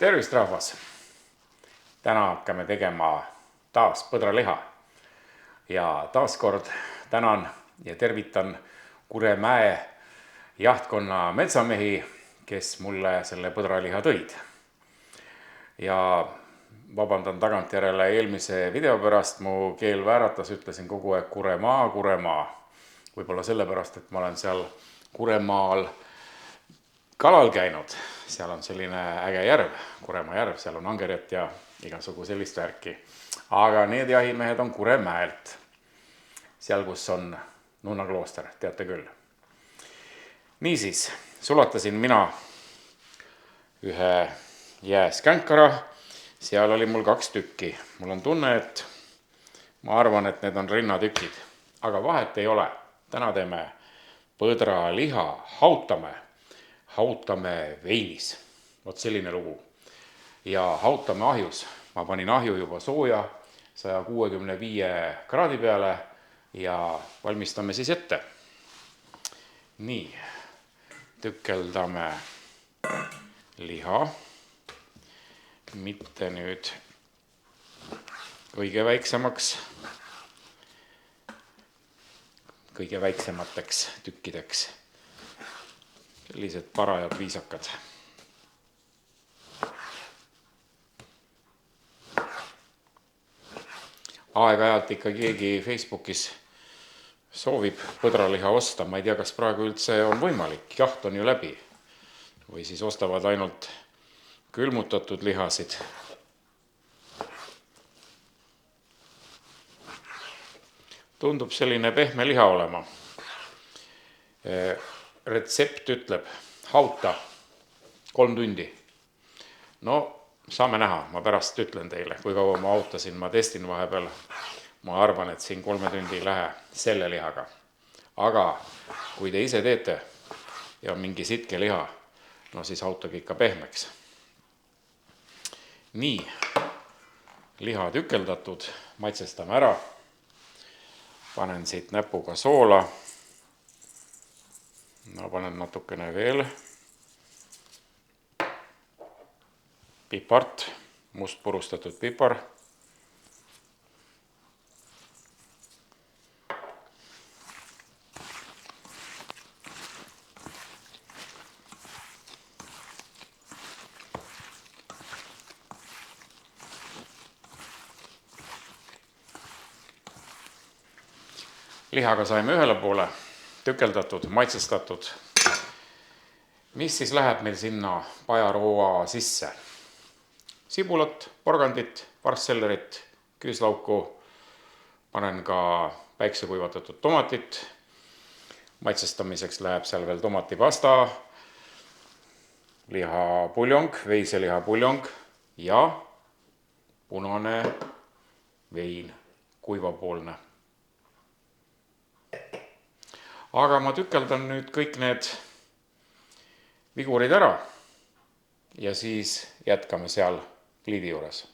Tervist, rahvas! Täna hakkame tegema taas põdraliha. Ja taaskord tänan ja tervitan Kuremäe jahtkonna metsamehi, kes mulle selle põdraliha tõid. Ja vabandan tagantjärele eelmise video pärast, mu keel vääratas, ütlesin kogu aeg Kuremaa, Kuremaa. Võib-olla sellepärast, et ma olen seal Kuremaal kalal käinud. Seal on selline äge järv, Kuremaa järv, seal on angerjat ja igasugu sellist värki. Aga need jahimehed on Kuremäelt, seal kus on Nunna klooster, teate küll. Niisiis, sulatasin mina ühe jääskänkara, seal oli mul 2 tükki. Mul on tunne, et ma arvan, et need on rinnatükid, aga vahet ei ole. Täna teeme põdraliha, hautame veinis. Vot selline lugu. Ja hautame ahjus. Ma panin ahju juba sooja 165 kraadi peale ja valmistame siis ette. Nii, tükeldame liha. Mitte nüüd kõige väiksemaks, kõige väiksemateks tükkideks. Sellised parajad viisakad. Aeg-ajalt ikka keegi Facebookis soovib põdraliha osta. Ma ei tea, kas praegu üldse on võimalik. Jaht on ju läbi. Või siis ostavad ainult külmutatud lihasid. Tundub selline pehme liha olema. Retsept ütleb hauta 3 tundi. No, saame näha, ma pärast ütlen teile, kui kaua ma hautasin, ma testin vahepeal. Ma arvan, et siin 3 tundi ei lähe selle lihaga. Aga kui te ise teete ja mingi sitke liha, no siis hautage ikka pehmeks. Nii, liha tükeldatud, maitsestame ära. Panen siit näpuga soola. No panen natukene veel. Pipart, must purustatud pipar. Lihaga saime ühele poole, tükeldatud, maitsestatud. Mis siis läheb meil sinna pajaroa sisse? Sibulat, porgandit, varssellerit, küüslauku. Panen ka päiksekuivatatud tomatit. Maitsestamiseks läheb seal veel tomatipasta, lihapuljong, veiselihapuljong ja punane vein, kuivapoolne. Aga ma tükeldan nüüd kõik need vigurid ära ja siis jätkame seal pliidi juures.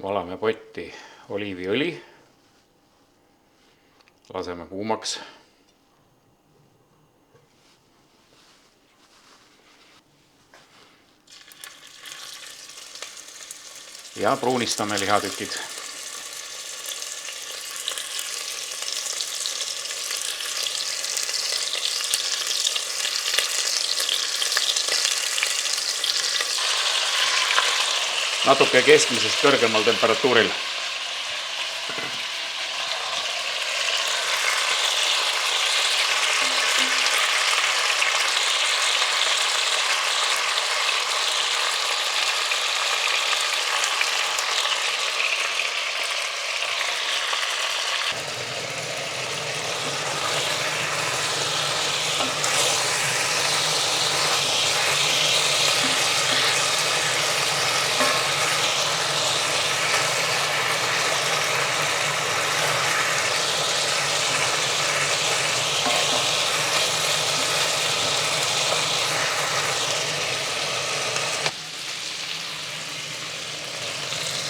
Valame potti oliiviõli, laseme kuumaks. Ja pruunistame lihatükid. natuke keskmisest kõrgemal temperatuuril.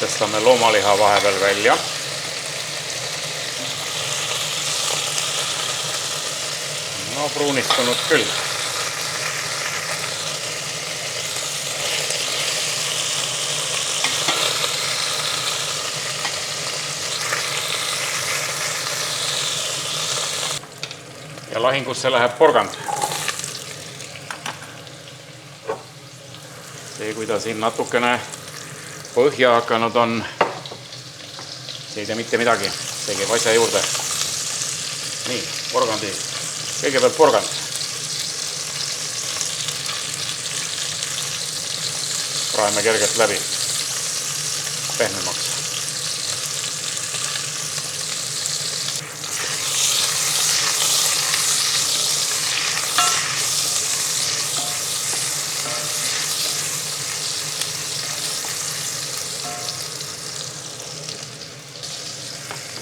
Tõstame loomaliha vahepeal välja. No pruunistunud küll. Ja lahingusse läheb porgand. See, kui ta siin natukene põhja hakanud on, see ei tee mitte midagi, see käib asja juurde. Nii, porgandi, kõigepealt porgand. Praeme kergelt läbi, pehmemaks.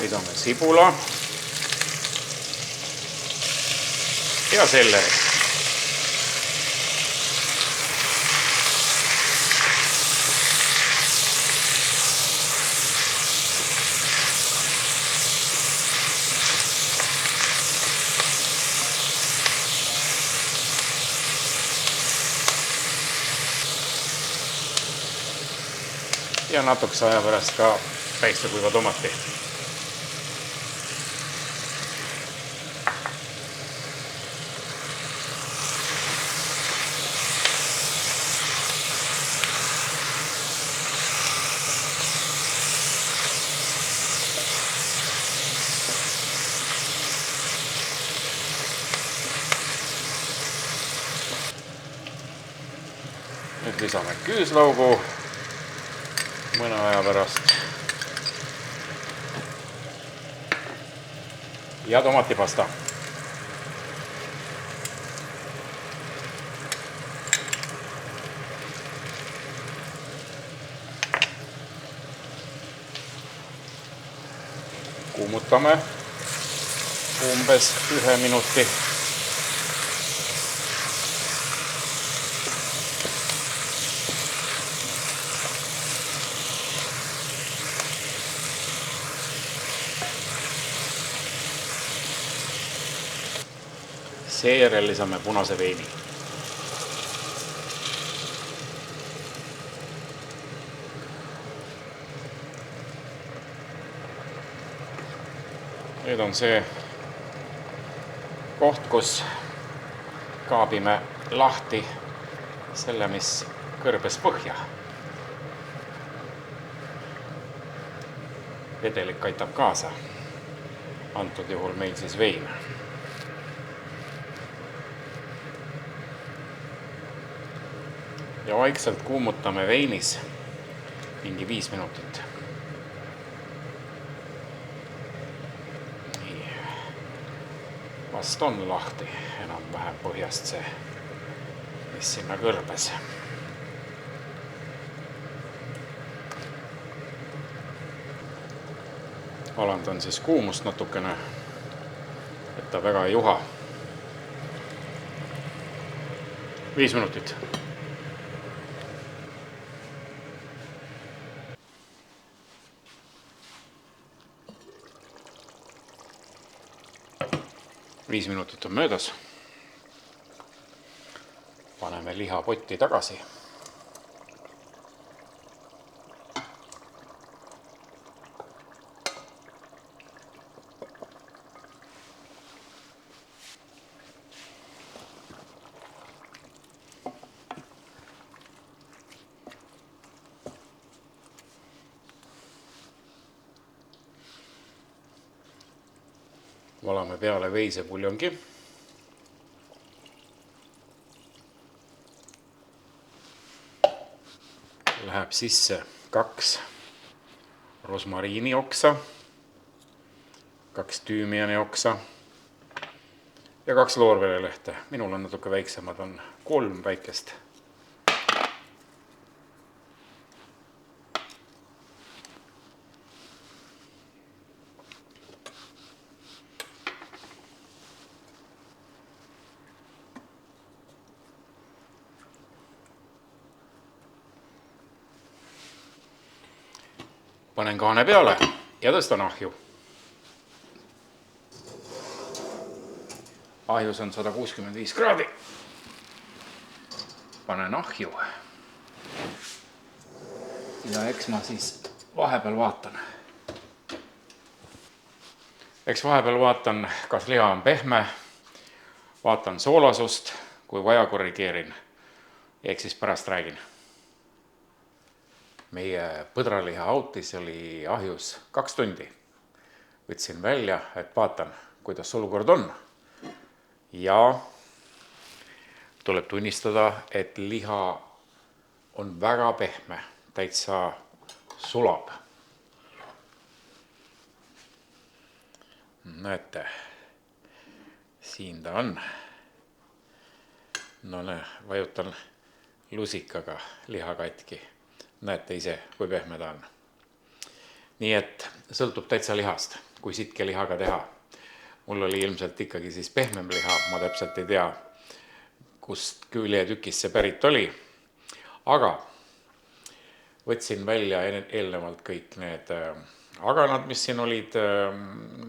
Liidame sibula ja selleri. Ja natukese aja pärast ka päikesekuiva tomati. Nüüd lisame küüslaugu mõne aja pärast ja tomatipasta. Kuumutame umbes 1 minuti. Seejärel lisame punase veini. Nüüd on see koht, kus kaabime lahti selle, mis kõrbes põhja. Vedelik aitab kaasa. Antud juhul meil siis vein. Ja vaikselt kuumutame veinis mingi 5 minutit. Nii. Vast on lahti enam vähem põhjast see, mis sinna kõrbes. Alandan siis kuumust natukene, et ta väga ei juha. 5 minutit. Viis minutit on möödas. Paneme liha potti tagasi. valame peale veisepuljongi. Läheb sisse 2 rosmariini oksa, 2 tüümiani oksa ja 2 loorberilehte. Minul on natuke väiksemad, on 3 väikest. Panen kaane peale ja tõstan ahju. Ahjus on 165 kraadi. Panen ahju. Ja eks ma siis vahepeal vaatan. Kas liha on pehme. Vaatan soolasust, kui vaja korrigeerin. Ehk siis pärast räägin. Meie põdraliha autis oli ahjus 2 tundi. Võtsin välja, et vaatan, kuidas olukord on. Ja tuleb tunnistada, et liha on väga pehme, täitsa sulab. Näete, siin ta on. No vajutan lusikaga liha katki. Näete ise, kui pehme ta on. Nii et sõltub täitsa lihast, kui sitke lihaga teha. Mul oli ilmselt ikkagi siis pehmem liha, ma täpselt ei tea, kust küljetükist see pärit oli. Aga võtsin välja eelnevalt kõik need aganad, mis siin olid,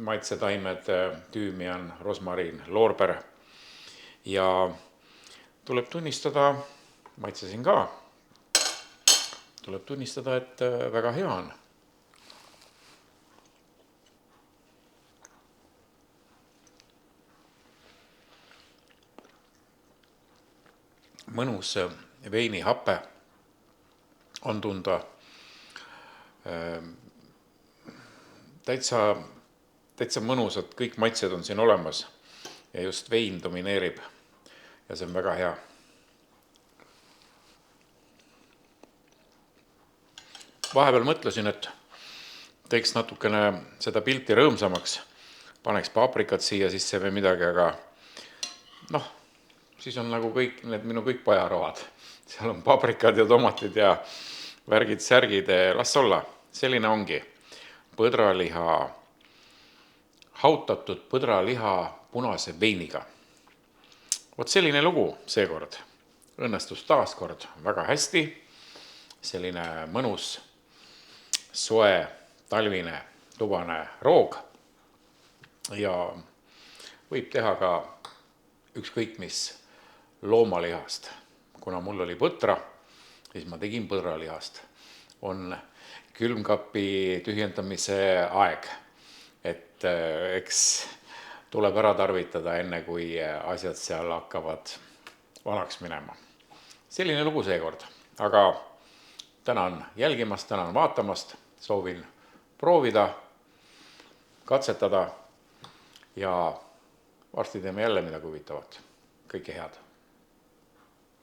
maitsetaimed, tüümian, rosmariin, loorber. Ja tuleb tunnistada, maitsesin ka, tuleb tunnistada, et väga hea on. Mõnus veinihape on tunda. Täitsa mõnusad, kõik maitsed on siin olemas ja just vein domineerib ja see on väga hea. Vahepeal mõtlesin, et teeks natukene seda pilti rõõmsamaks, paneks paprikat siia sisse või midagi, aga siis on nagu kõik need minu kõik pajaroad. Seal on paprikad ja tomatid ja värgid, särgid, las olla. Selline ongi põdraliha, hautatud põdraliha punase veiniga. Vot selline lugu seekord. Õnnestus taaskord väga hästi. Selline mõnus, soe, talvine, tubane roog. Ja võib teha ka ükskõik mis loomalihast. Kuna mul oli põtra, siis ma tegin põdralihast. On külmkapi tühjendamise aeg, et eks tuleb ära tarvitada enne, kui asjad seal hakkavad vanaks minema. Selline lugu seekord, aga tänan jälgimast, tänan vaatamast, soovin proovida, katsetada ja varsti teeme jälle midagi huvitavat. Kõike head!